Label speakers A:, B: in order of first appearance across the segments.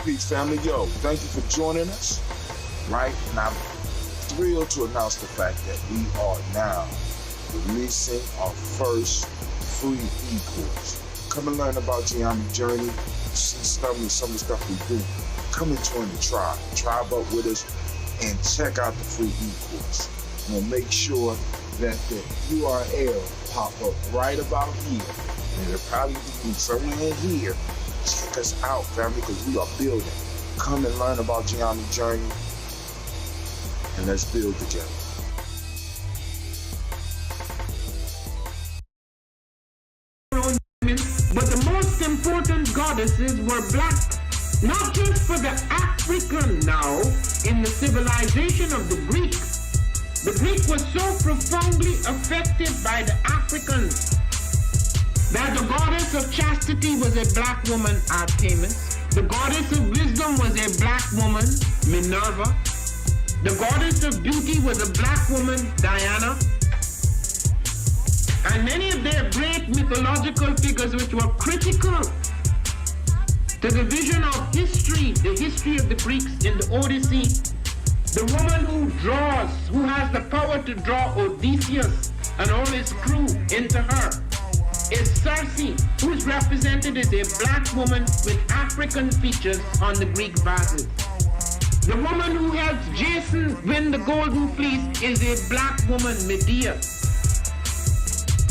A: Peace, family. Yo, thank you for joining us. Right? And I'm thrilled to announce the fact that we are now releasing our first free e-course. Come and learn about Geometry Journey, see some of the stuff we do. Come and join the tribe. Tribe up with us and check out the free e-course. We'll make sure that the URL pop up right about here. And it'll probably be somewhere in here. Check us out, family, because we are building. Come and learn about Geometry Journey, and let's build together.
B: But the most important goddesses were black, not just for the African now in the civilization of the Greeks. The Greek was so profoundly affected by the Africans that the goddess of chastity was a black woman, Artemis. The goddess of wisdom was a black woman, Minerva. The goddess of beauty was a black woman, Diana. And many of their great mythological figures which were critical to the vision of history, the history of the Greeks in the Odyssey. The woman who draws, who has the power to draw Odysseus and all his crew into her, is Circe, who is represented as a black woman with African features on the Greek vases. The woman who helps Jason win the Golden Fleece is a black woman, Medea.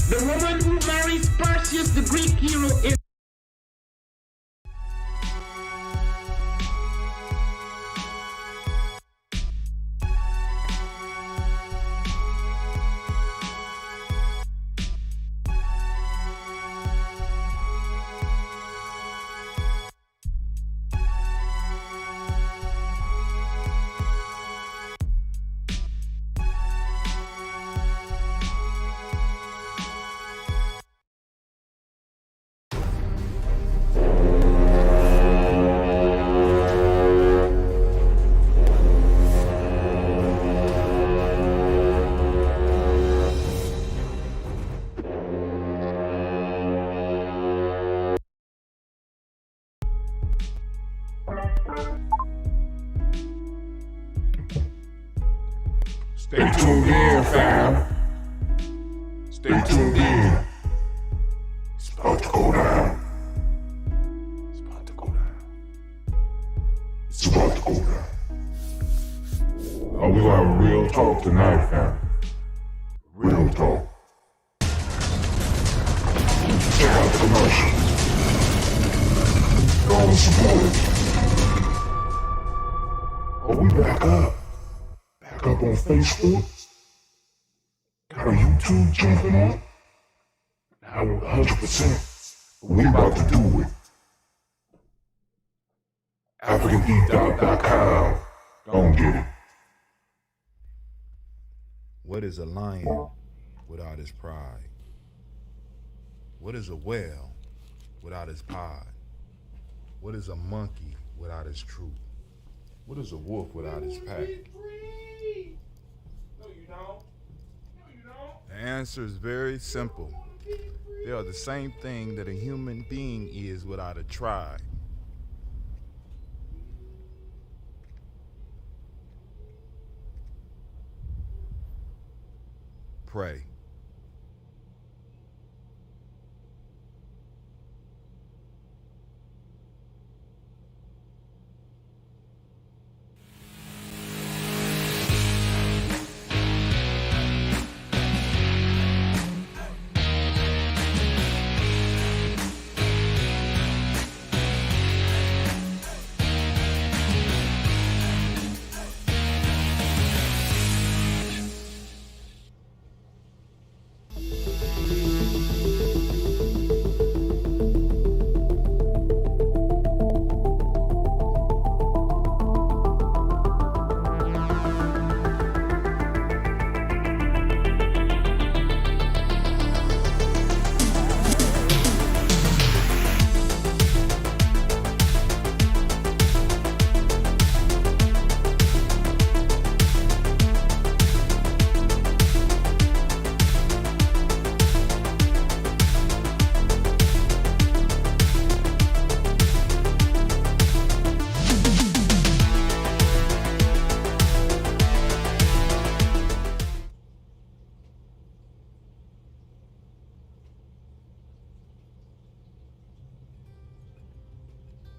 B: The woman who marries Perseus, the Greek hero, is
C: Stay tuned in, fam. Stay tuned in. It's about to go down. It's about to go down. It's about to go down. Oh, we gonna have a real talk tonight, fam. Real talk. Check out the commercial. Go and support it. Oh, we back up. Back up on Facebook. Got a YouTube jumping on. Now 100%. We about to do it. AfricanGeekOut.com. Don't get it.
D: What is a lion without his pride? What is a whale without his pod? What is a monkey without his truth? What is a wolf without his pack?
C: No, you don't. No, you don't.
D: The answer is very simple. They are the same thing that a human being is without a tribe. Pray.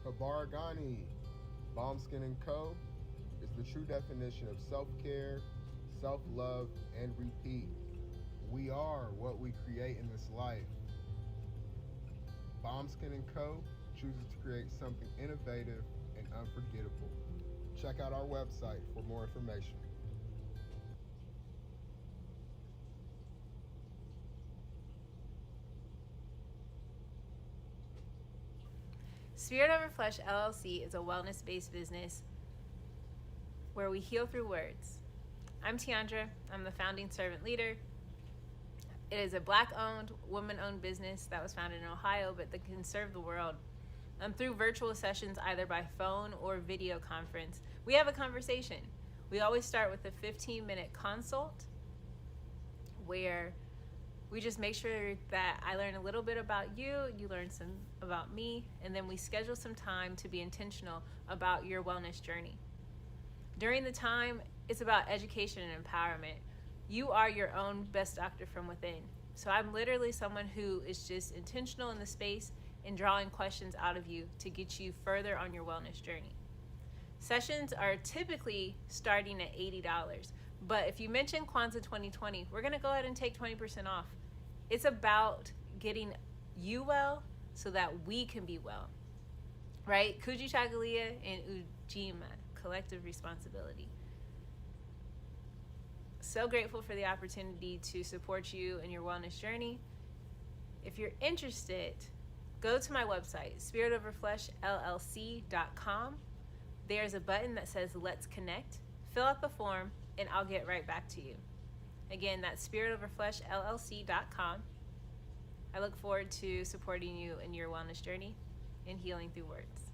E: Kabaragani. Bombskin & Co. is the true definition of self-care, self-love, and repeat. We are what we create in this life. Bombskin & Co. chooses to create something innovative and unforgettable. Check out our website for more information.
F: Spirit Over Flesh LLC is a wellness-based business where we heal through words. I'm Tiandra. I'm the founding servant leader. It is a Black-owned, woman-owned business that was founded in Ohio, but that can serve the world through virtual sessions, either by phone or video conference. We have a conversation. We always start with a 15-minute consult where we just make sure that I learn a little bit about you, you learn some about me, and then we schedule some time to be intentional about your wellness journey. During the time, it's about education and empowerment. You are your own best doctor from within. So I'm literally someone who is just intentional in the space and drawing questions out of you to get you further on your wellness journey. Sessions are typically starting at $80, but if you mention Kwanzaa 2020, we're gonna go ahead and take 20% off. It's about getting you well so that we can be well, right? Kujichagulia and Ujima, collective responsibility. So grateful for the opportunity to support you in your wellness journey. If you're interested, go to my website, spiritoverfleshllc.com. There's a button that says Let's Connect. Fill out the form and I'll get right back to you. Again, that's spiritoverfleshllc.com. I look forward to supporting you in your wellness journey and healing through words.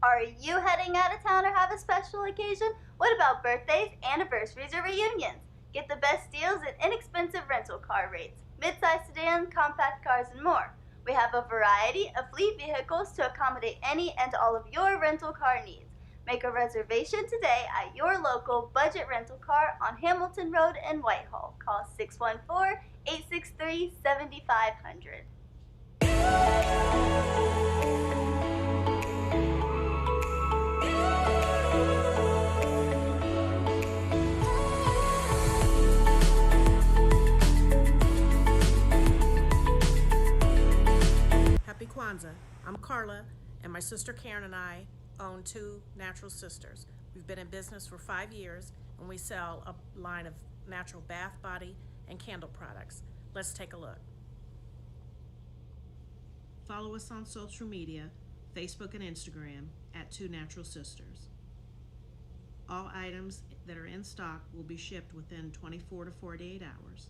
G: Are you heading out of town or have a special occasion? What about birthdays, anniversaries, or reunions? Get the best deals at inexpensive rental car rates, midsize sedan, compact cars, and more. We have a variety of fleet vehicles to accommodate any and all of your rental car needs. Make a reservation today at your local budget rental car on Hamilton Road in Whitehall. Call 614-863-7500.
H: Happy Kwanzaa. I'm Carla, and my sister Karen and I own Two Natural Sisters. We've been in business for 5 years, and we sell a line of natural bath, body, and candle products. Let's take a look. Follow us on social media, Facebook and Instagram, at Two Natural Sisters. All items that are in stock will be shipped within 24 to 48 hours.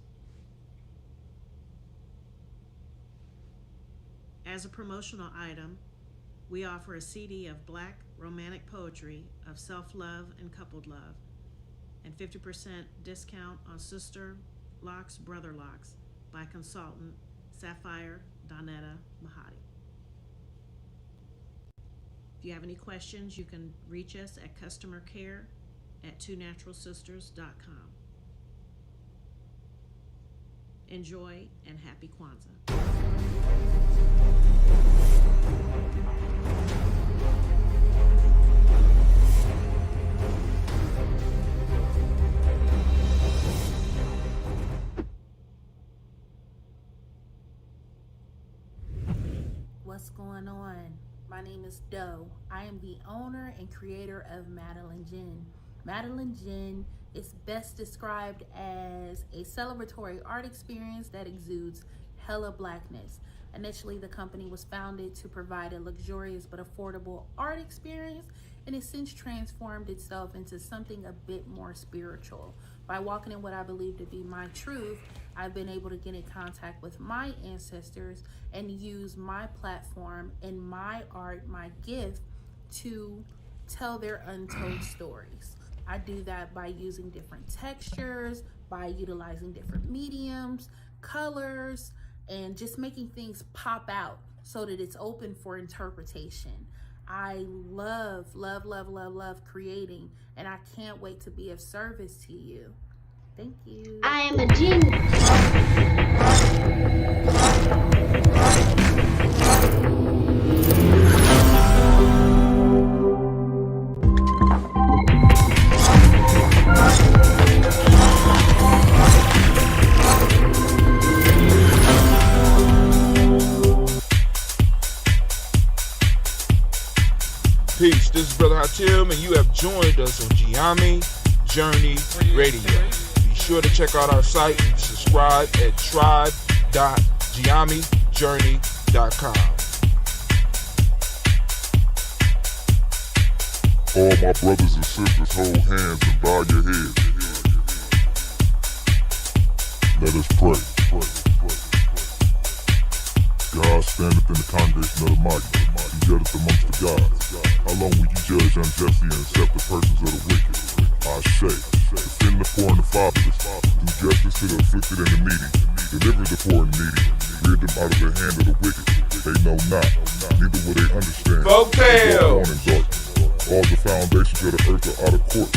H: As a promotional item, we offer a CD of Black romantic poetry of self-love and coupled love, and 50% discount on Sister Locks, Brother Locks by consultant Sapphire Donetta Mahadi. If you have any questions, you can reach us at customercare@twonaturalsisters.com. Enjoy and happy Kwanzaa.
I: What's going on? My name is Doe. I am the owner and creator of Madeline Gin. Madeline Gin is best described as a celebratory art experience that exudes hella blackness. Initially, the company was founded to provide a luxurious but affordable art experience, and it's since transformed itself into something a bit more spiritual. By walking in what I believe to be my truth, I've been able to get in contact with my ancestors and use my platform and my art, my gift, to tell their untold stories. I do that by using different textures, by utilizing different mediums, colors, and just making things pop out so that it's open for interpretation. I love, love, love, love, love creating, and I can't wait to be of service to you. Thank you.
G: I am a genius.
A: Peace, this is Brother Hatim, and you have joined us on Giami Journey Radio. Be sure to check out our site and subscribe at tribe.giamijourney.com.
C: All my brothers and sisters, hold hands and bow your heads. Let us pray. God standeth in the congregation of the mighty. He judgeth amongst the gods. How long will you judge unjustly and accept the persons of the wicked? I say, defend the poor and the fatherless. Do justice to the afflicted and the needy. Deliver the poor and needy. Rid them out of the hand of the wicked. They know not, neither will they understand.
A: Folktale.
C: All the foundations of the earth are out of court.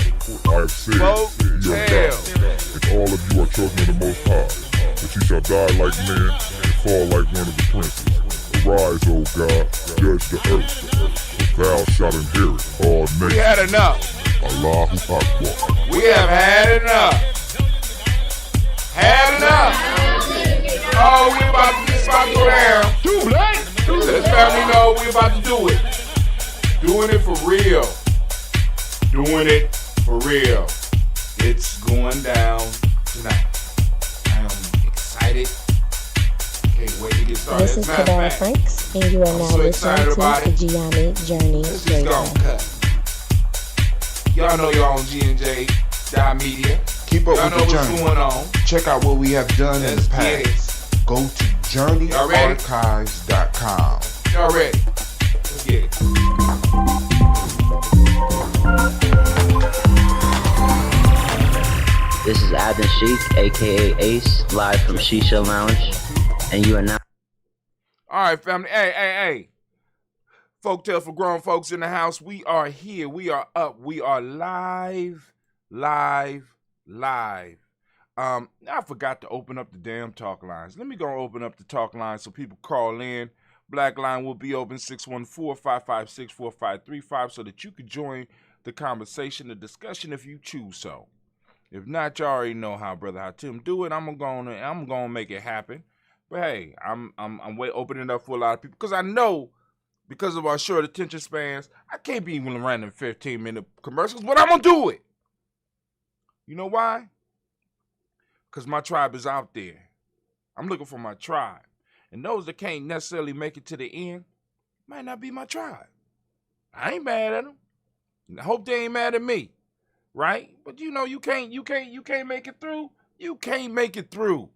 C: I have said, ye are gods, and all of you are children of the Most High. But you shall die like men and fall like one of the princes. Arise, O God, judge the earth. Thou shalt inherit all nations.
A: We had enough.
C: Allahu Akbar.
A: We have had enough. Had enough. Oh, we about to get about to go down. Let this family know we about to do it. Doing it for real. Doing it for real. It's going down tonight. I am excited. Can't wait to get started.
J: This is Kadara Franks, and you are now listening to the Giami Journey Radio.
A: Y'all know y'all on G&J Media.
D: Keep up
A: Y'all
D: with
A: know
D: the
A: what's
D: journey.
A: going on.
D: Check out what we have done in
A: Let's
D: the
A: get
D: past. Go to journeyarchives.com.
A: Y'all ready? Let's get it.
K: This is Adam Sheik, aka Ace, live from Shisha Lounge, and you are now.
A: All right, family. Hey. Folktale for grown folks in the house. We are here. We are up. We are live. I forgot to open up the damn talk lines. Let me go open up the talk lines so people call in. Black line will be open 614-556-4535 so that you can join the conversation, the discussion if you choose so. If not, you already know how Brother Hatim do it. I'm gonna make it happen. But hey, I'm opening it up for a lot of people because I know because of our short attention spans, I can't be even running 15-minute commercials, but I'm gonna do it. You know why? Because my tribe is out there. I'm looking for my tribe. And those that can't necessarily make it to the end might not be my tribe. I ain't mad at them. I hope they ain't mad at me. Right? But you know, you can't make it through. You can't make it through.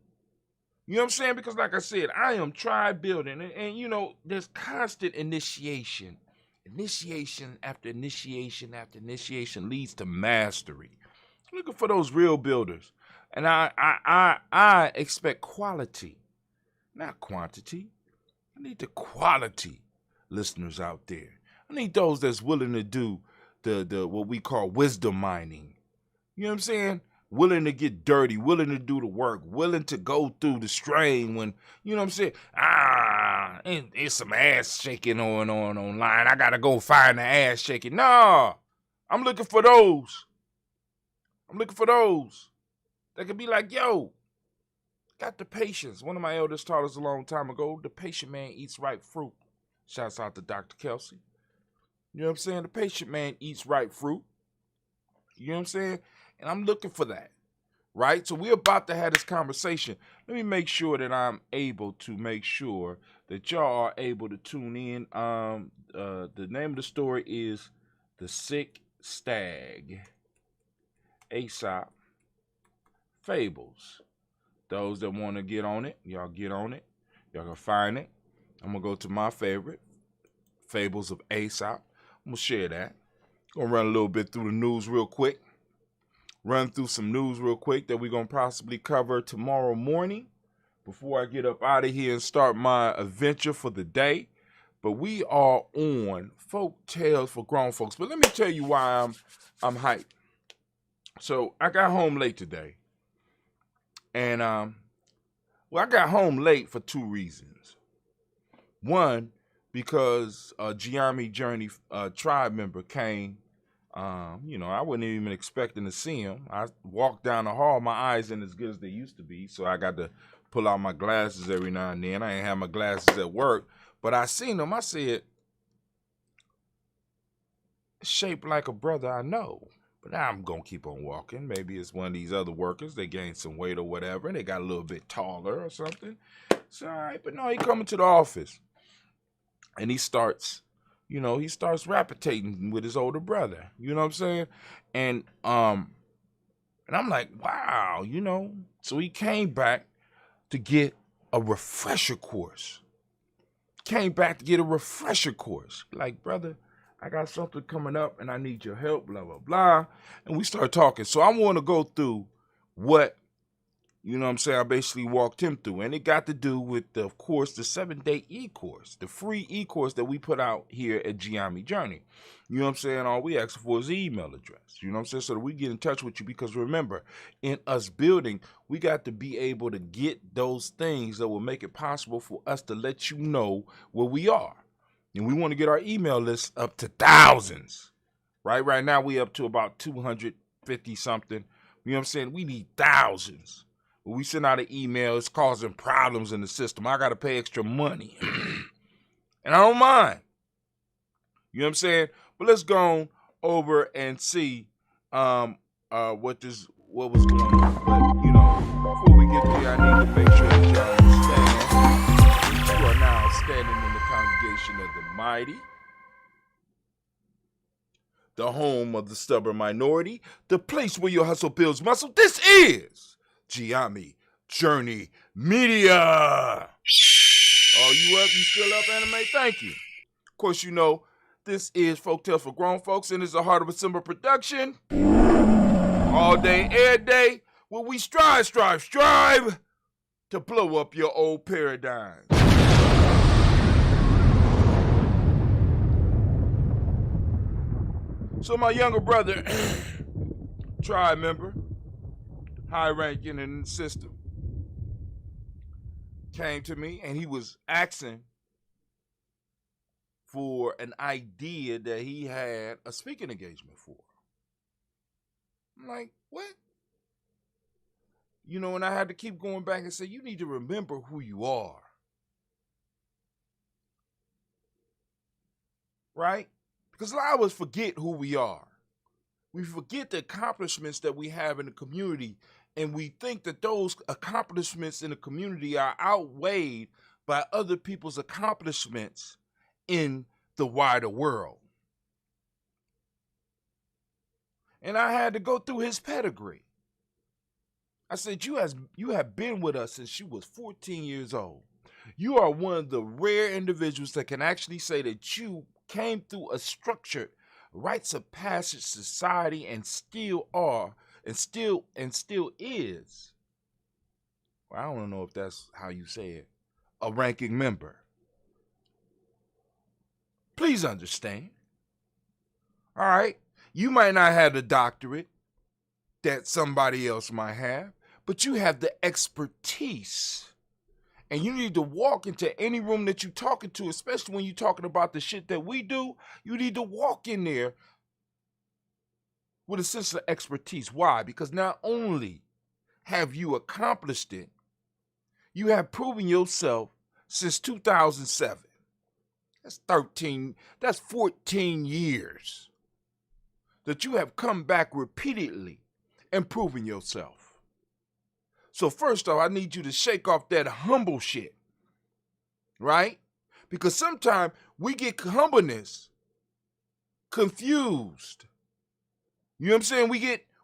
A: You know what I'm saying? Because like I said, I am tribe building. And you know, there's constant initiation. Initiation after initiation after initiation leads to mastery. I'm looking for those real builders. And I expect quality, not quantity. I need the quality listeners out there. I need those that's willing to do the what we call wisdom mining. You know what I'm saying? Willing to get dirty, willing to do the work, willing to go through the strain when, you know what I'm saying? It's some ass shaking on online. I gotta go find the ass shaking. No, I'm looking for those. That could be like, yo, got the patience. One of my elders taught us a long time ago, the patient man eats ripe fruit. Shouts out to Dr. Kelsey. You know what I'm saying? The patient man eats ripe fruit. You know what I'm saying? And I'm looking for that, right? So we're about to have this conversation. Let me make sure that I'm able to make sure that y'all are able to tune in. The name of the story is The Sick Stag. Aesop Fables. Those that want to get on it, y'all get on it. Y'all can find it. I'm going to go to my favorite, Fables of Aesop. I'm going to share that. Going to run a little bit through the news real quick. Run through some news real quick that we're going to possibly cover tomorrow morning before I get up out of here and start my adventure for the day. But we are on Folk Tales for Grown Folks. But let me tell you why I'm hyped. So I got home late today. And I got home late for two reasons. One, because a Giami Journey tribe member came. I wasn't even expecting to see him. I walked down the hall, my eyes ain't as good as they used to be, so I got to pull out my glasses every now and then. I ain't have my glasses at work, but I seen him. I said, shaped like a brother I know. But now I'm going to keep on walking. Maybe it's one of these other workers. They gained some weight or whatever, and they got a little bit taller or something. It's all right, but no, he coming to the office, and he starts rapitating with his older brother. You know what I'm saying? And I'm like, wow, So he came back to get a refresher course. Like, brother, I got something coming up and I need your help, blah, blah, blah. And we started talking. So I want to go through what, I basically walked him through. And it got to do with, of course, the 7-day e-course, the free e-course that we put out here at Giami Journey. You know what I'm saying? All we ask for is the email address. You know what I'm saying? So that we get in touch with you, because remember, in us building, we got to be able to get those things that will make it possible for us to let you know where we are. And we want to get our email list up to thousands. Right now we up to about 250 something. You know what I'm saying? We need thousands. When we send out an email, it's causing problems in the system. I got to pay extra money. And I don't mind. You know what I'm saying? But let's go over and see what was going on. But, before we get there, I need to make sure that y'all understand. You are now standing in the congregation of the mighty, the home of the stubborn minority, the place where your hustle builds muscle. This is Giami Journey Media. Oh, you up? You still up, anime? Thank you. Of course, this is Folk Tales for Grown Folks, and it's a Heart of a Simba production. All day, every day, where we strive to blow up your old paradigms. So my younger brother, tribe member, high ranking in the system, came to me and he was asking for an idea that he had a speaking engagement for. I'm like, what? And I had to keep going back and say, you need to remember who you are. Right? Because a lot of us forget who we are. We forget the accomplishments that we have in the community, and we think that those accomplishments in the community are outweighed by other people's accomplishments in the wider world. And I had to go through his pedigree. I said, you have been with us since you was 14 years old. You are one of the rare individuals that can actually say that you came through a structured rites of passage society and still are and still is. Well, I don't know if that's how you say it. A ranking member. Please understand. All right. You might not have the doctorate that somebody else might have, but you have the expertise. And you need to walk into any room that you're talking to, especially when you're talking about the shit that we do. You need to walk in there with a sense of expertise. Why? Because not only have you accomplished it, you have proven yourself since 2007. That's 14 years that you have come back repeatedly and proven yourself. So first off, I need you to shake off that humble shit, right? Because sometimes we get humbleness confused. You know what I'm saying?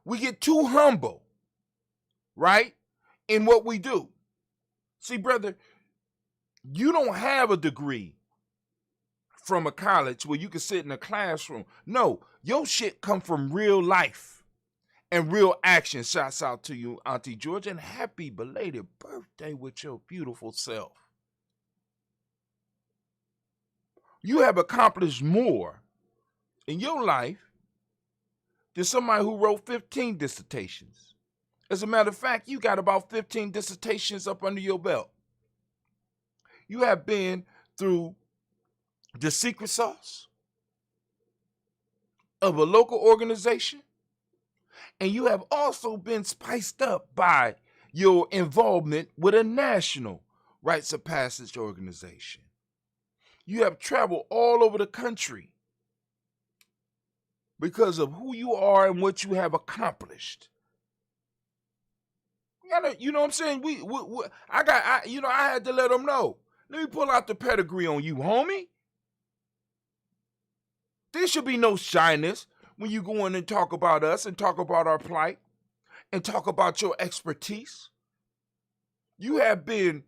A: We get too humble, right? In what we do. See, brother, you don't have a degree from a college where you can sit in a classroom. No, your shit come from real life and real action. Shouts out to you, Auntie Georgia, and happy belated birthday with your beautiful self. You have accomplished more in your life than somebody who wrote 15 dissertations. As a matter of fact, you got about 15 dissertations up under your belt. You have been through the secret sauce of a local organization, and you have also been spiced up by your involvement with a national rites of passage organization. You have traveled all over the country because of who you are and what you have accomplished. You know what I'm saying? I had to let them know. Let me pull out the pedigree on you, homie. There should be no shyness when you go in and talk about us and talk about our plight and talk about your expertise. You have been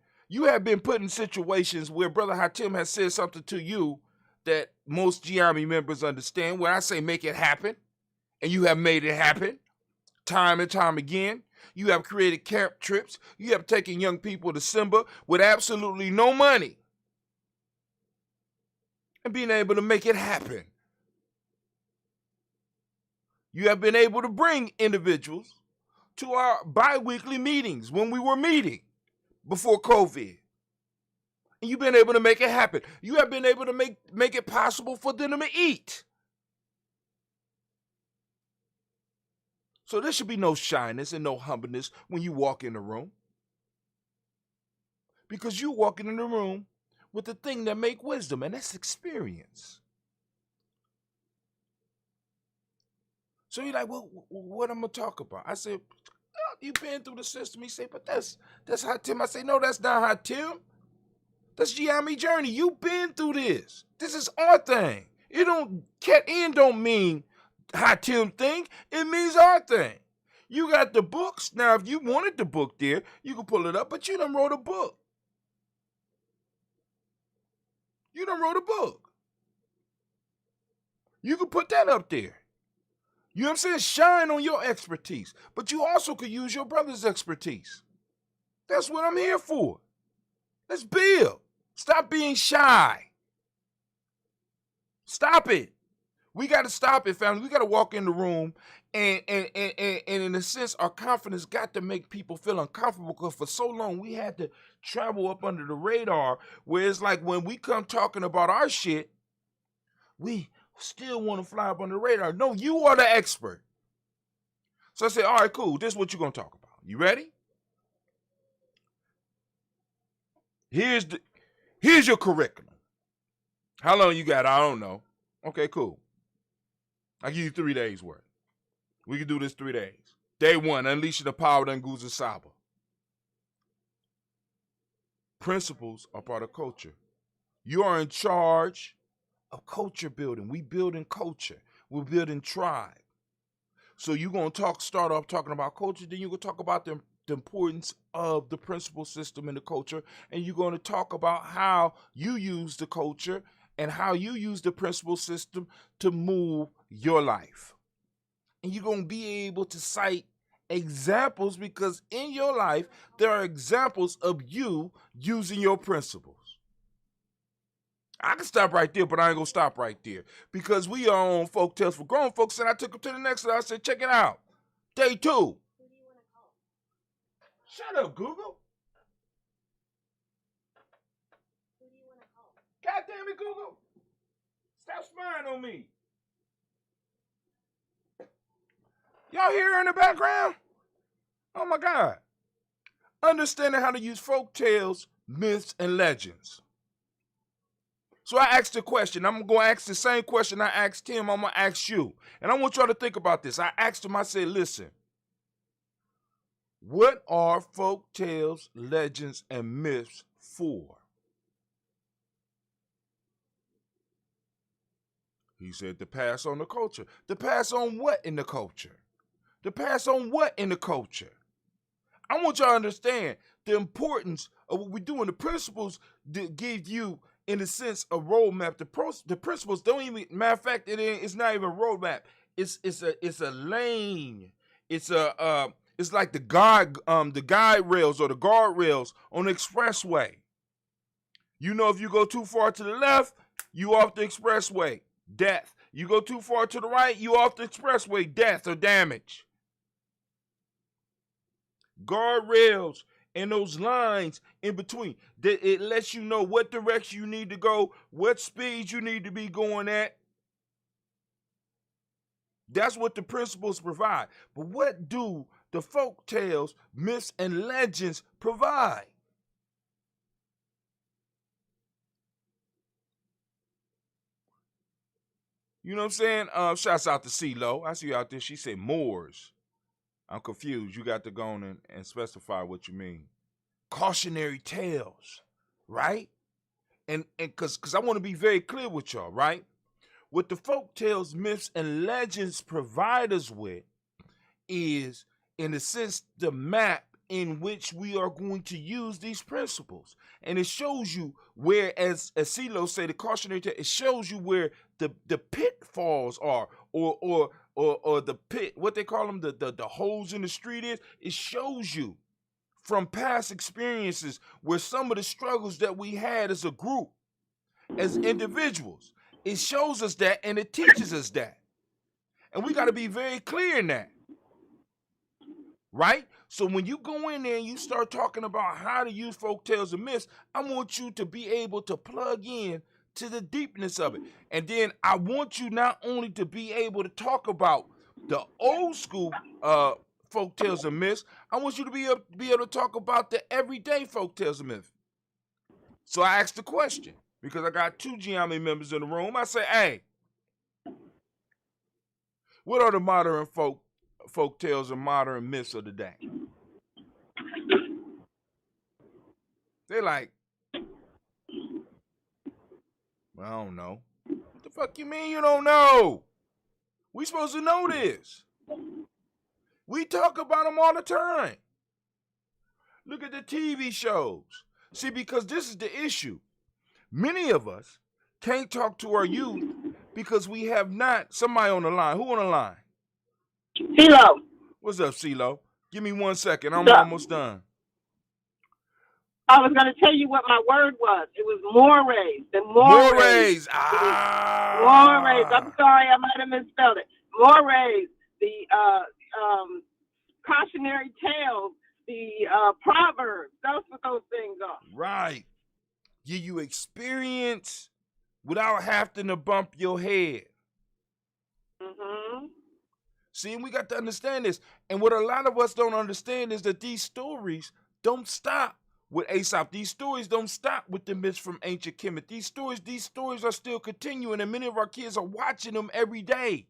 A: put in situations where Brother Hatim has said something to you that most GIAMI members understand. When I say make it happen, and you have made it happen time and time again. You have created camp trips. You have taken young people to Simba with absolutely no money and being able to make it happen. You have been able to bring individuals to our bi-weekly meetings when we were meeting before COVID. And you've been able to make it happen. You have been able to make it possible for them to eat. So there should be no shyness and no humbleness when you walk in the room. Because you're walking in the room with the thing that make wisdom, and that's experience. So you're like, well, what I'm going to talk about? I said, oh, you've been through the system. He said, but that's Hatim. I say, no, that's not Hatim. That's GIAMI Journey. You've been through this. This is our thing. It don't, cat in don't mean Hatim thing. It means our thing. You got the books. Now, if you wanted the book there, you can pull it up, but you done wrote a book. You done wrote a book. You can put that up there. You know what I'm saying? Shine on your expertise. But you also could use your brother's expertise. That's what I'm here for. Let's build. Stop being shy. Stop it. We got to stop it, family. We got to walk in the room and in a sense, our confidence got to make people feel uncomfortable because for so long we had to travel up under the radar where it's like when we come talking about our shit, we still want to fly up under the radar. No, you are the expert. So I said, all right, cool. This is what you're going to talk about. You ready? Here's your curriculum. How long you got? I don't know. Okay, cool. I give you 3 days worth. We can do this 3 days. Day 1, unleashing the power of Nguzo Saba. Principles are part of culture. You are in charge of culture building. We building culture. We're building tribe. So you're going to start off talking about culture, then you're going to talk about the importance of the principle system in the culture, and you're going to talk about how you use the culture and how you use the principle system to move your life. And you're going to be able to cite examples because in your life, there are examples of you using your principles. I can stop right there, but I ain't going to stop right there because we are on Folk Tales for Grown Folks, and I took them to the next one. I said, check it out. Day 2. Who do you want to call? Shut up, Google. Who do you want to call? God damn it, Google. Stop spying on me. Y'all hear her in the background? Oh my God. Understanding how to use folk tales, myths, and legends. So I asked a question. I'm going to ask the same question I asked him. I'm going to ask you. And I want y'all to think about this. I asked him, I said, listen, what are folk tales, legends, and myths for? He said to pass on the culture. To pass on what in the culture? To pass on what in the culture? I want y'all to understand the importance of what we do and the principles that give you, in a sense, a roadmap. The principles don't even, matter of fact, it's not even a roadmap. It's a lane. It's like the guide rails or the guard rails on the expressway. You know, if you go too far to the left, you off the expressway, death. You go too far to the right, you off the expressway, death or damage. Guardrails and those lines in between, it lets you know what direction you need to go, what speed you need to be going at. That's what the principles provide. But what do the folk tales, myths, and legends provide? You know what I'm saying? Shouts out to CeeLo. I see you out there. She said Moors. I'm confused. You got to go on and specify what you mean. Cautionary tales, right? And because I want to be very clear with y'all, right? What the folk tales, myths, and legends provide us with is, in a sense, the map in which we are going to use these principles. And it shows you where, as CeeLo say, the cautionary tale, it shows you where the pitfalls are, or the pit, what they call them, the holes in the street is. It shows you from past experiences where some of the struggles that we had as a group, as individuals, it shows us that, and it teaches us that. And we got to be very clear in that. Right? So when you go in there and you start talking about how to use folk tales and myths, I want you to be able to plug in to the deepness of it. And then I want you not only to be able to talk about the old school folk tales and myths, I want you to be able to talk about the everyday folk tales and myths. So I asked the question, because I got 2 Giammi members in the room. I say, hey, what are the modern folk tales and modern myths of the day? They're like, well, I don't know. What the fuck you mean you don't know? We supposed to know this. We talk about them all the time. Look at the TV shows. See, because this is the issue. Many of us can't talk to our youth because we have not. Somebody on the line. Who on the line?
L: CeeLo.
A: What's up, CeeLo? Give me 1 second. I'm almost done.
L: I was going to tell you what my word was. It was mores. The
A: Mores.
L: Mores. I'm sorry, I might have misspelled it. Mores. The cautionary tales. The proverbs. That's what those things are.
A: Right. Give you experience without having to bump your head.
L: Mm-hmm.
A: See, and we got to understand this. And what a lot of us don't understand is that these stories don't stop with Aesop. These stories don't stop with the myths from ancient Kemet. These stories are still continuing, and many of our kids are watching them every day.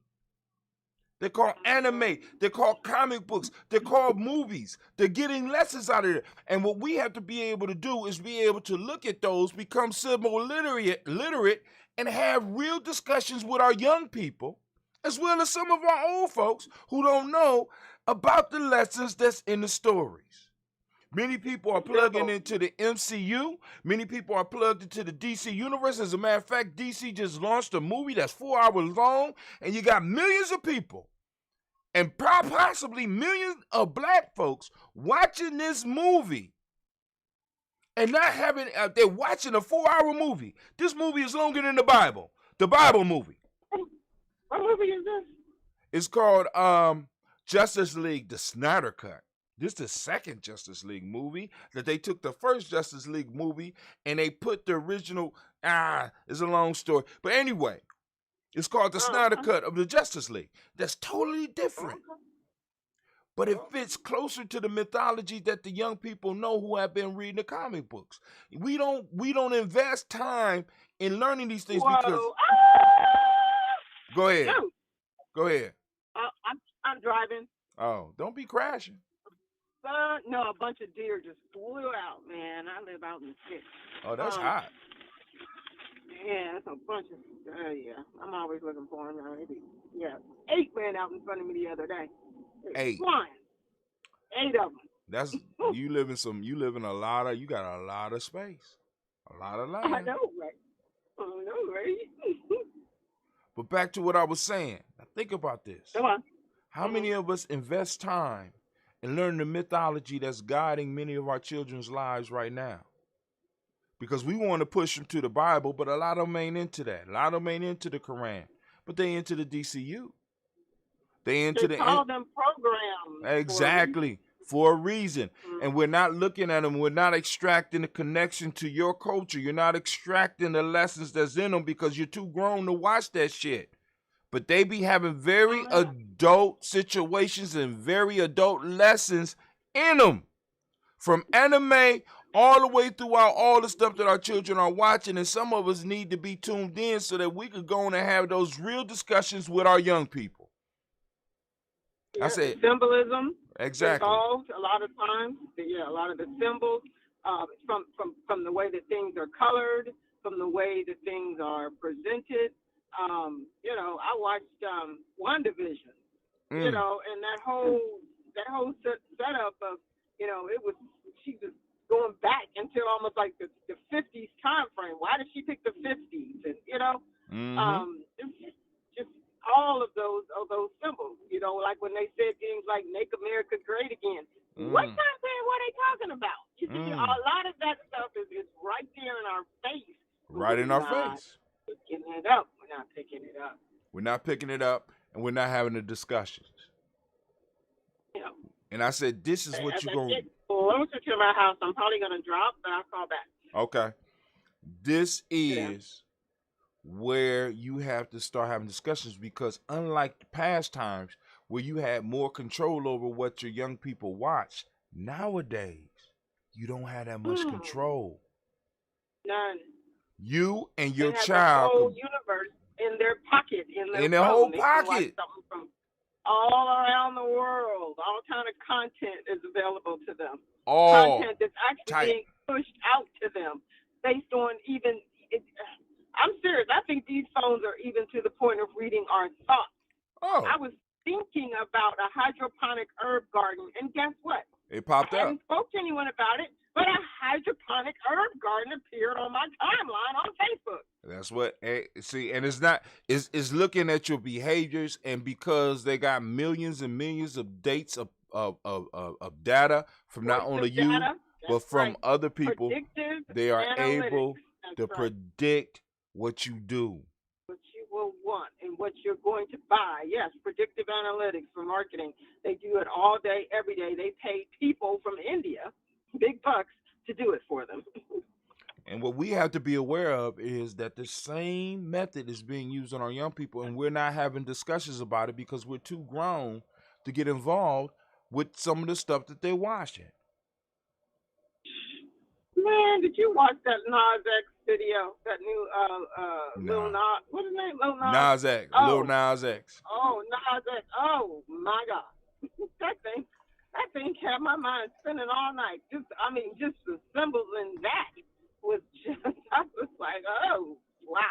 A: They're called anime. They're called comic books. They're called movies. They're getting lessons out of it. And what we have to be able to do is be able to look at those, become symbol literate, and have real discussions with our young people, as well as some of our old folks who don't know about the lessons that's in the stories. Many people are plugging into the MCU. Many people are plugged into the DC universe. As a matter of fact, DC just launched a movie that's 4 hours long, and you got millions of people and possibly millions of black folks watching this movie and not having, they're watching a 4-hour movie. This movie is longer than the Bible movie.
L: What movie is this?
A: It's called Justice League, the Snyder Cut. This is the second Justice League movie that they took the first Justice League movie and they put the original, it's a long story. But anyway, it's called the Snyder Cut of the Justice League. That's totally different. But it fits closer to the mythology that the young people know who have been reading the comic books. We don't invest time in learning these things because... Go ahead.
L: Dude.
A: Go ahead.
L: I'm driving.
A: Oh, don't be crashing.
L: No, a bunch of deer just flew out, man. I live out in the sticks.
A: Oh, that's hot.
L: Yeah, it's a bunch of, yeah. I'm always looking for them. Yeah, 8 ran out in front of me the other day.
A: 8.
L: Flying. 8 of them.
A: That's, you got a lot of space. A lot of land.
L: I know, right?
A: But back to what I was saying. Now think about this.
L: Come on.
A: How many of us invest time in learning the mythology that's guiding many of our children's lives right now? because we want to push them to the Bible, but a lot of them ain't into that. A lot of them ain't into the Quran, but they into the DCU. They into
L: They
A: the
L: call them programs.
A: exactly for a reason.
L: Mm-hmm.
A: And we're not looking at them. We're not extracting the connection to your culture. You're not extracting the lessons that's in them because you're too grown to watch that shit. But they be having very adult situations and very adult lessons in them. From anime all the way throughout all the stuff that our children are watching. And some of us need to be tuned in so that we could go on and have those real discussions with our young people.
L: Yeah,
A: I said
L: symbolism
A: exactly
L: involved a lot of times. Yeah, a lot of the symbols from the way that things are colored, from the way that things are presented. You know, I watched WandaVision. You know, and that whole setup of, you know, she was going back until almost like the 50s time frame. Why did she pick the 50s? And you know, just all of those symbols. You know, like when they said things like "Make America Great Again." What time period were they talking about? You see, a lot of that stuff is right there in our face.
A: Right in our face.
L: Picking it up. We're not picking it up.
A: We're not picking it up, and we're not having the discussions.
L: Yeah.
A: And I said, this is what you're going to...
L: Get closer to my house, I'm probably going to drop, but I'll call back.
A: Okay. This is where you have to start having discussions, because unlike past times where you had more control over what your young people watch, nowadays you don't have that much control.
L: None.
A: You and your
L: they have
A: child...
L: the whole universe in their pocket. In their
A: whole
L: they
A: pocket.
L: can watch something from all around the world. All kind of content is available to them. Content that's actually being pushed out to them based on even... I'm serious. I think these phones are even to the point of reading our thoughts. I was thinking about a hydroponic herb garden, and guess what?
A: It popped up.
L: I hadn't spoke to anyone about it, but a hydroponic herb garden appeared on my timeline on Facebook.
A: That's what, see, and it's not, it's looking at your behaviors, and because they got millions and millions of dates of data from not only you, but from other people, they are able to predict what you do.
L: What you will want and what you're going to buy. Yes, predictive analytics for marketing. They do it all day, every day. They pay people from India big bucks to do it for them.
A: And what we have to be aware of is that the same method is being used on our young people, and we're not having discussions about it because we're too grown to get involved with some of the stuff that they're watching.
L: Man, did you watch that Nas X video? That new Lil Nas, what's his name? Lil Nas?
A: Nas X.
L: Oh.
A: Lil Nas X.
L: Oh, Nas X. Oh my God. that thing had my mind spinning all night. Just the symbols in that was just, I was like, oh, wow.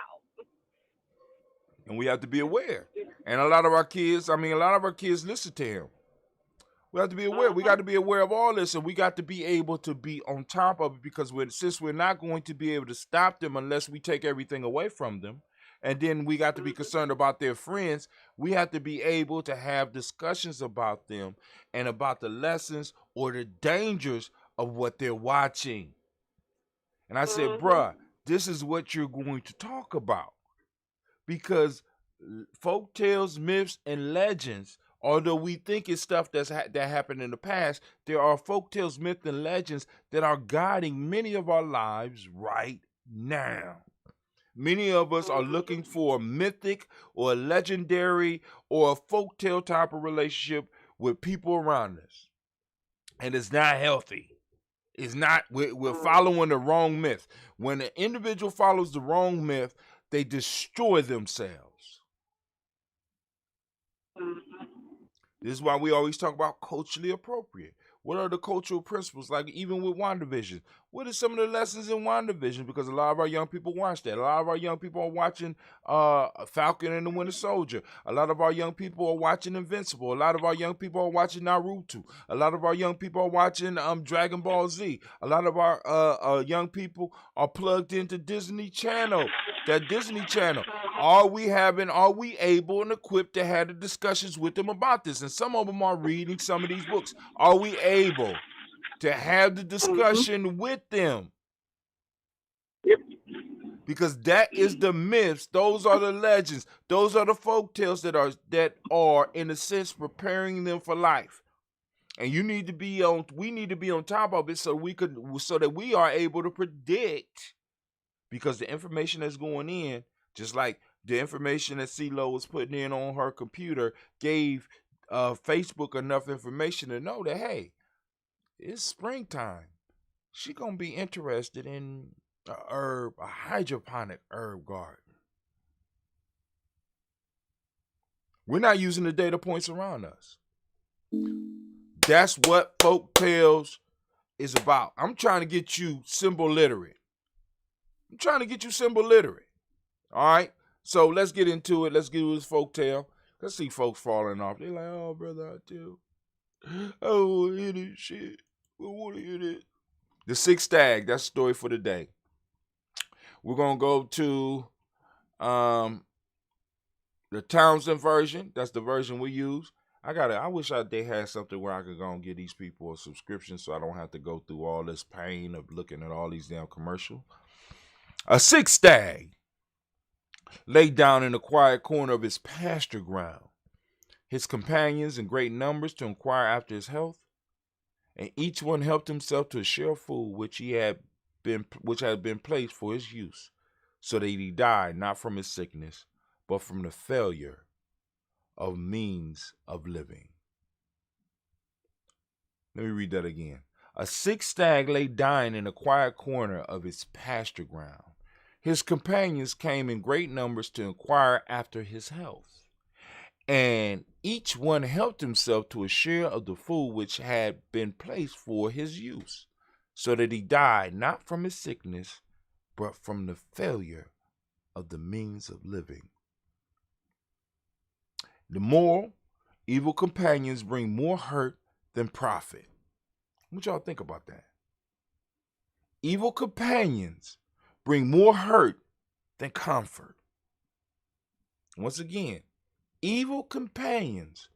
A: And we have to be aware. And a lot of our kids listen to him. We have to be aware. We got to be aware of all this, and we got to be able to be on top of it, because since we're not going to be able to stop them unless we take everything away from them, and then we got to be concerned about their friends, we have to be able to have discussions about them and about the lessons or the dangers of what they're watching. And I said, bruh, this is what you're going to talk about, because folk tales, myths, and legends, although we think it's stuff that happened in the past, there are folk tales, myths, and legends that are guiding many of our lives right now. Many of us are looking for a mythic or a legendary or a folk tale type of relationship with people around us. And it's not healthy. It's not, we're following the wrong myth. When an individual follows the wrong myth, they destroy themselves. This is why we always talk about culturally appropriate. What are the cultural principles? Like even with WandaVision, what are some of the lessons in WandaVision? Because a lot of our young people watch that. A lot of our young people are watching Falcon and the Winter Soldier. A lot of our young people are watching Invincible. A lot of our young people are watching Naruto. A lot of our young people are watching Dragon Ball Z. A lot of our young people are plugged into Disney Channel. That Disney Channel. Are we able and equipped to have the discussions with them about this? And some of them are reading some of these books. Are we able to have the discussion with them? Because that is the myths. Those are the legends. Those are the folk tales that are in a sense preparing them for life. And we need to be on top of it so that we are able to predict, because the information that's going in, just like the information that CeeLo was putting in on her computer, gave Facebook enough information to know that, hey, it's springtime. She gonna be interested in a hydroponic herb garden. We're not using the data points around us. That's what folk tales is about. I'm trying to get you symbol literate. All right? So let's get into it. Let's get into this folk tale. Let's see folks falling off. They're like, oh, brother, I don't want to hear this shit. I want to hear this. The Sixth Stag. That's the story for the day. We're going to go to the Townsend version. That's the version we use. I wish they had something where I could go and give these people a subscription so I don't have to go through all this pain of looking at all these damn commercials. A sick stag lay down in a quiet corner of his pasture ground, his companions in great numbers to inquire after his health, and each one helped himself to a share of food which had been placed for his use, so that he died not from his sickness, but from the failure of means of living. Let me read that again. A sick stag lay dying in a quiet corner of his pasture ground. His companions came in great numbers to inquire after his health, and each one helped himself to a share of the food which had been placed for his use, so that he died not from his sickness, but from the failure of the means of living. The moral: evil companions bring more hurt than profit. What y'all think about that? Evil companions bring more hurt than comfort. Once again, evil companions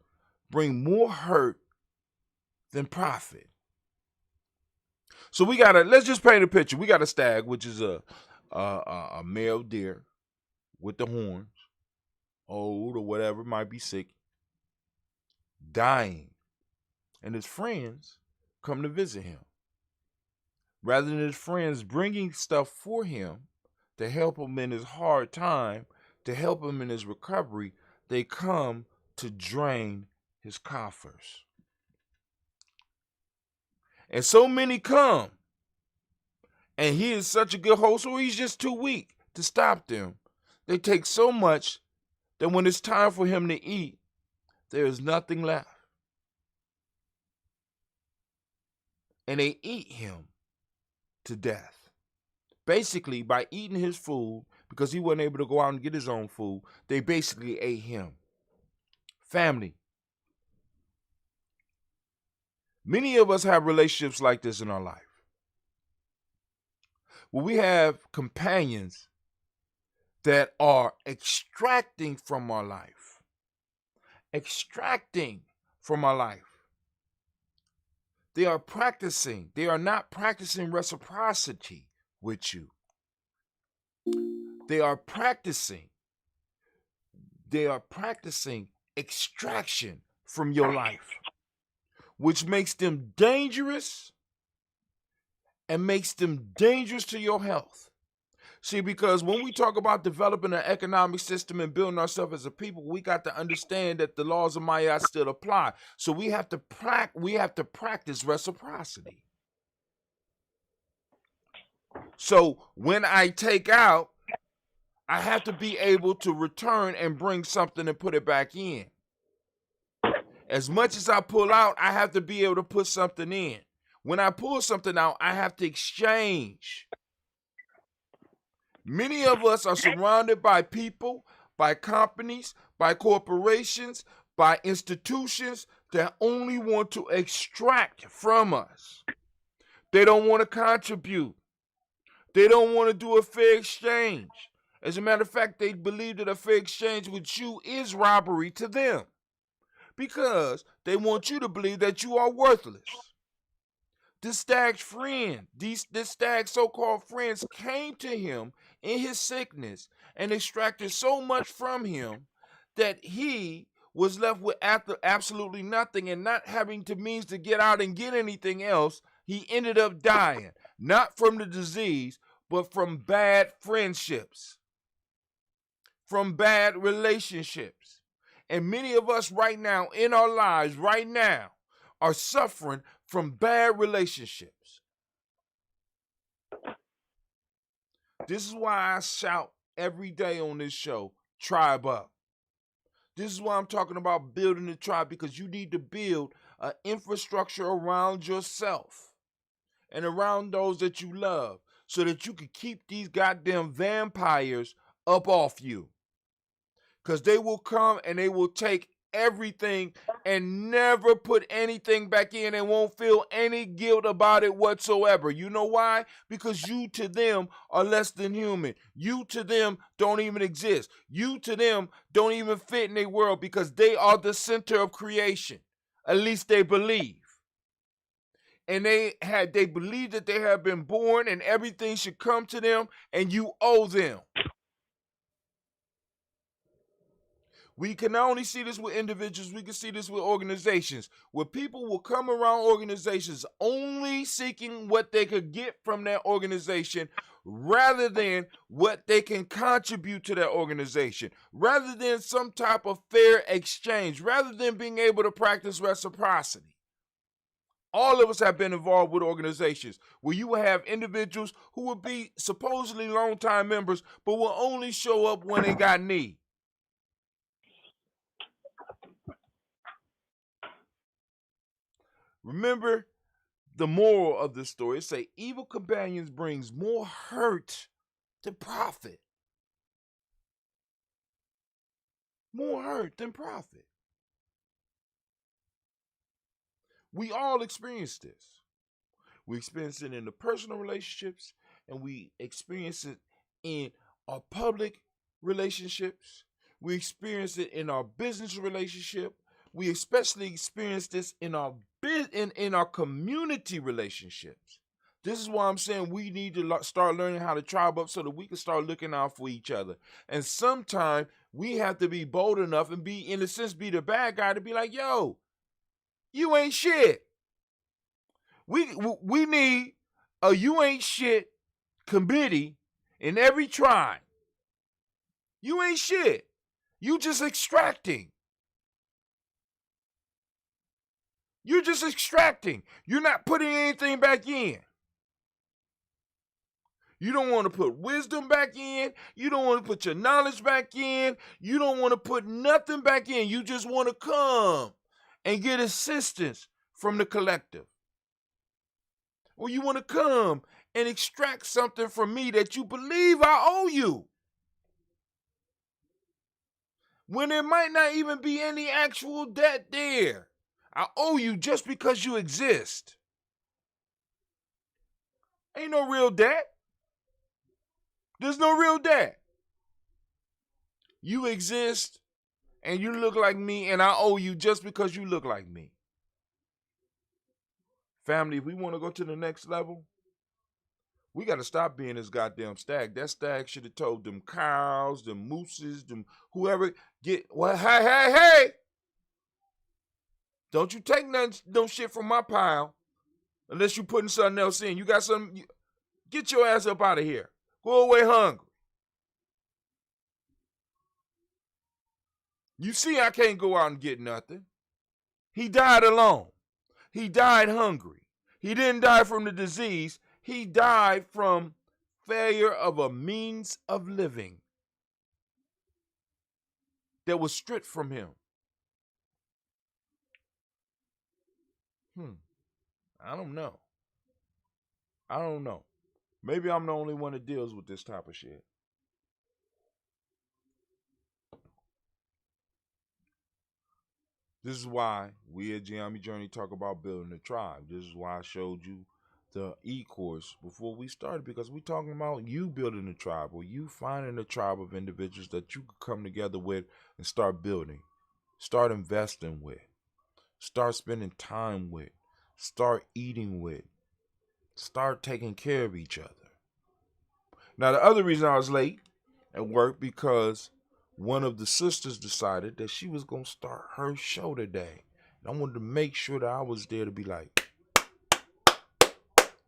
A: bring more hurt than profit. So let's just paint a picture. We got a stag, which is a male deer with the horns, old or whatever, might be sick, dying, and his friends come to visit him. Rather than his friends bringing stuff for him to help him in his hard time, to help him in his recovery, they come to drain his coffers. And so many come, and he is such a good host, or he's just too weak to stop them. They take so much that when it's time for him to eat, there is nothing left. And they eat him to death. Basically, by eating his food, because he wasn't able to go out and get his own food, they basically ate him. Family. Many of us have relationships like this in our life, where we have companions that are extracting from our life. They are not practicing reciprocity with you. They are practicing extraction from your life, which makes them dangerous and makes them dangerous to your health. See, because when we talk about developing an economic system and building ourselves as a people, we got to understand that the laws of Maya still apply. So we have to practice reciprocity. So when I take out, I have to be able to return and bring something and put it back in. As much as I pull out, I have to be able to put something in. When I pull something out, I have to exchange. Many of us are surrounded by people, by companies, by corporations, by institutions that only want to extract from us. They don't want to contribute. They don't want to do a fair exchange. As a matter of fact, they believe that a fair exchange with you is robbery to them, because they want you to believe that you are worthless. This Stag's friend, this Stag's so-called friends came to him in his sickness and extracted so much from him that he was left with after absolutely nothing, and not having the means to get out and get anything else. He ended up dying, not from the disease, but from bad friendships, from bad relationships. And many of us right now in our lives right now are suffering from bad relationships. This is why I shout every day on this show, tribe up. This is why I'm talking about building the tribe, because you need to build an infrastructure around yourself and around those that you love so that you can keep these goddamn vampires up off you. Because they will come and they will take everything and never put anything back in and won't feel any guilt about it whatsoever. You know why? Because you to them are less than human. You to them don't even exist. You to them don't even fit in their world, because they are the center of creation. At least they believe. And they believe that they have been born and everything should come to them and you owe them. We can not only see this with individuals, we can see this with organizations, where people will come around organizations only seeking what they could get from that organization rather than what they can contribute to that organization, rather than some type of fair exchange, rather than being able to practice reciprocity. All of us have been involved with organizations where you will have individuals who will be supposedly longtime members, but will only show up when they got need. Remember the moral of this story. It say evil companions brings more hurt than profit. More hurt than profit. We all experience this. We experience it in the personal relationships, and we experience it in our public relationships. We experience it in our business relationship. We especially experience this in our community relationships. This is why I'm saying we need to start learning how to tribe up so that we can start looking out for each other. And sometimes we have to be bold enough and be, in a sense, be the bad guy to be like, yo, you ain't shit. We need a you ain't shit committee in every tribe. You ain't shit. You just extracting. You're just extracting. You're not putting anything back in. You don't want to put wisdom back in. You don't want to put your knowledge back in. You don't want to put nothing back in. You just want to come and get assistance from the collective. Or you want to come and extract something from me that you believe I owe you, when there might not even be any actual debt there. I owe you just because you exist. Ain't no real debt. There's no real debt. You exist and you look like me, and I owe you just because you look like me. Family, if we want to go to the next level, we got to stop being this goddamn stag. That stag should have told them cows, them mooses, them whoever, hey. Don't you take no shit from my pile unless you putting something else in. You got something, get your ass up out of here. Go away hungry. You see I can't go out and get nothing. He died alone. He died hungry. He didn't die from the disease. He died from failure of a means of living that was stripped from him. I don't know. Maybe I'm the only one that deals with this type of shit. This is why we at Giammi Journey talk about building a tribe. This is why I showed you the e-course before we started, because we're talking about you building a tribe, or you finding a tribe of individuals that you could come together with and start building, start investing with, start spending time with, start eating with, Start taking care of each other. Now, the other reason I was late at work because one of the sisters decided that she was going to start her show today. And I wanted to make sure that I was there to be like,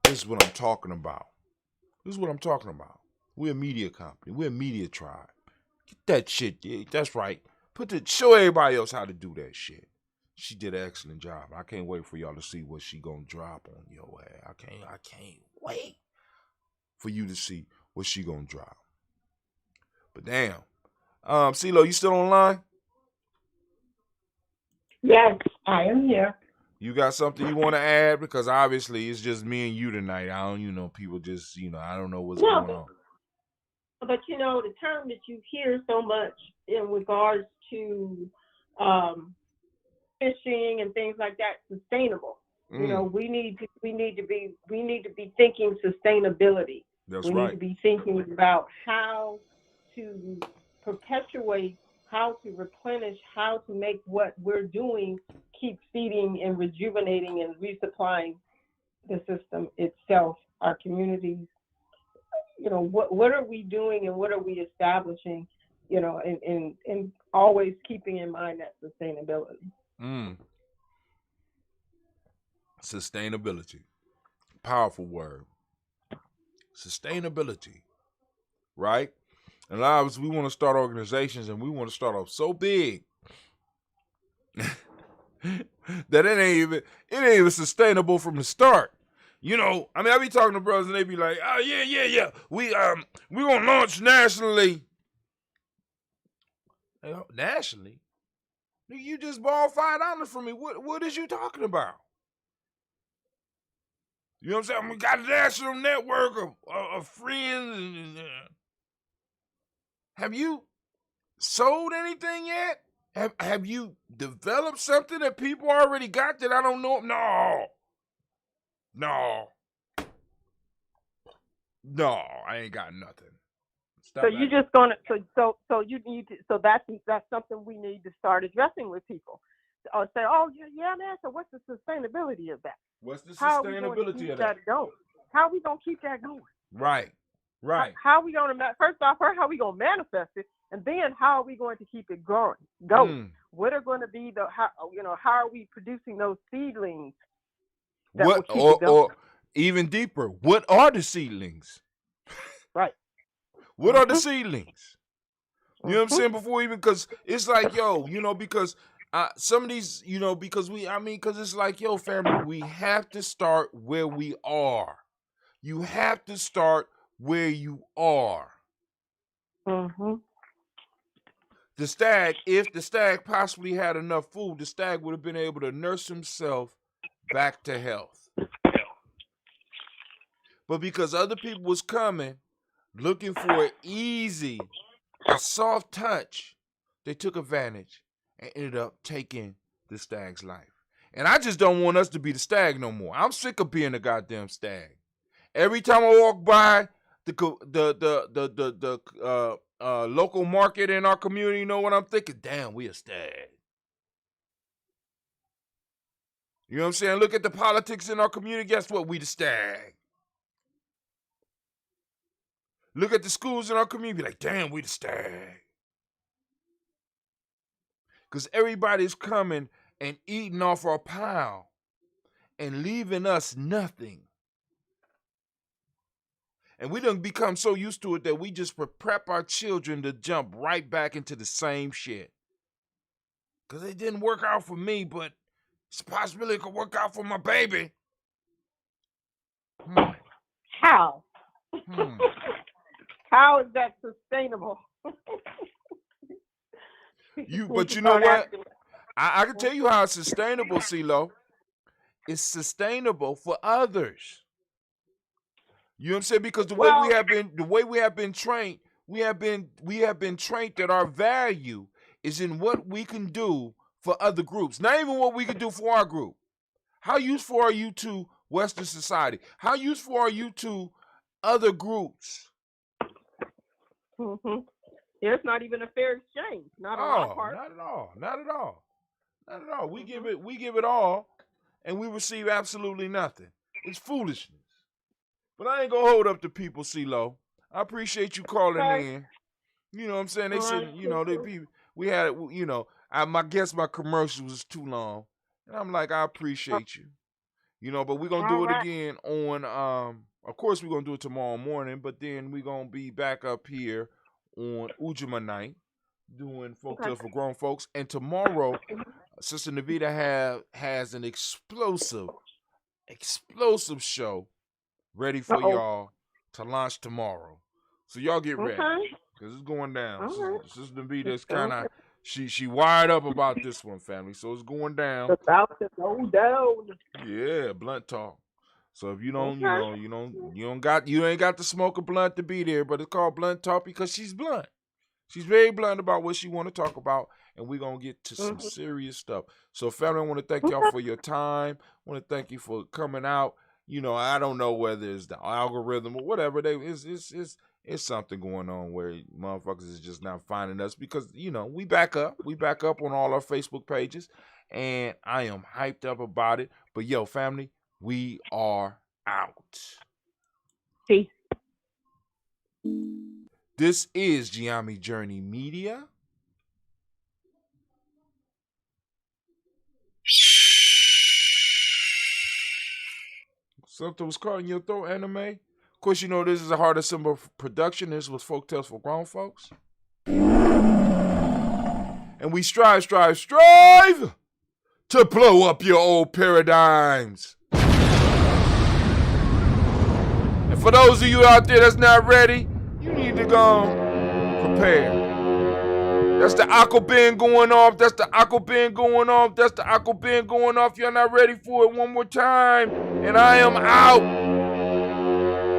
A: this is what I'm talking about. This is what I'm talking about. We're a media company. We're a media tribe. Get that shit. Yeah, that's right. Show everybody else how to do that shit. She did an excellent job. I can't wait for y'all to see what she gonna drop on your ass. I can't wait for you to see what she gonna drop. But damn. CeeLo, you still online?
L: Yes, I am here.
A: You got something you want to add? Because obviously it's just me and you tonight. I don't, people just, I don't know what's going on.
L: But the term that you hear so much in regards to fishing and things like that, sustainable. We need to be thinking sustainability.
A: That's
L: we
A: right.
L: need to be thinking about how to perpetuate, how to replenish, how to make what we're doing keep feeding and rejuvenating and resupplying the system itself, our communities. What are we doing and what are we establishing, and always keeping in mind that sustainability.
A: Sustainability. Powerful word. Sustainability. Right? And a lot of us, we want to start organizations and we want to start off so big that it ain't even sustainable from the start. I be talking to brothers and they be like, oh, yeah. We gonna launch nationally. Nationally? You just borrowed $5 from me. What is you talking about? You know what I'm saying? We got a national network of friends. Have you sold anything yet? Have you developed something that people already got that I don't know? No, I ain't got nothing. Stop
L: so you just gonna so you need to that's something we need to start addressing with people. Or say, oh yeah, man. So what's the sustainability of that?
A: What's the
L: sustainability of that? How are we gonna keep that going?
A: Right.
L: How are we gonna first off, how are we gonna manifest it, and then how are we going to keep it going? What are going to be how are we producing those seedlings? Or
A: even deeper, what are the seedlings?
L: Right.
A: What are the seedlings? You know what I'm saying? Before even, because it's like, because some of these, because it's like, family, we have to start where we are. You have to start where you are. The stag, if the stag possibly had enough food, the stag would have been able to nurse himself back to health. But because other people was coming, looking for an easy, a soft touch, they took advantage and ended up taking the stag's life. And I just don't want us to be the stag no more. I'm sick of being the goddamn stag. Every time I walk by the local market in our community, you know what I'm thinking? Damn, we a stag. You know what I'm saying? Look at the politics in our community. Guess what? We the stag. Look at the schools in our community. Be like, damn, we the stag. Because everybody's coming and eating off our pile and leaving us nothing. And we done become so used to it that we just prep our children to jump right back into the same shit. Because it didn't work out for me, but it's a possibility it could work out for my baby.
L: How? How is that sustainable?
A: But you know what? I can tell you how it's sustainable, CeeLo. It's sustainable for others. You know what I'm saying? Because the way we have been trained, we have been trained that our value is in what we can do for other groups, not even what we can do for our group. How useful are you to Western society? How useful are you to other groups?
L: It's not even a fair exchange. Not on our part.
A: Not at all. We give it all, and we receive absolutely nothing. It's foolishness. But I ain't gonna hold up the people, CeeLo. I appreciate you calling in. You know what I'm saying? They said, you know, we had, you know, I guess my commercial was too long. And I'm like, I appreciate you. You know, but we're going to do it again on, of course, we're going to do it tomorrow morning, but then we're going to be back up here on Ujima night doing Folk Tales for Grown Folks. And tomorrow, Sister Navita has an explosive show ready for y'all to launch tomorrow. So y'all get ready. Because it's going down. Sister Navita's kind of, she wired up about this one, family. So it's going down.
L: About to go down.
A: Yeah, blunt talk. So if you don't, you ain't got to smoke a blunt to be there, but it's called blunt talk because she's blunt. She's very blunt about what she want to talk about, and we're going to get to some serious stuff. So family, I want to thank y'all for your time. I want to thank you for coming out. You know, I don't know whether it's the algorithm or whatever. It's something going on where motherfuckers is just not finding us because, you know, we back up. We back up on all our Facebook pages, and I am hyped up about it. But, yo, family, we are out.
L: Peace.
A: This is Giami Journey Media. Something was caught in your throat, Anime? Of course, you know this is a Heart Assemble production. This was Folk Tales for Grown Folks. And we strive to blow up your old paradigms. And for those of you out there that's not ready, you need to go prepare. That's the aqua bin going off. That's the aqua bin going off. That's the aqua bin going off. You're not ready for it one more time. And I am out.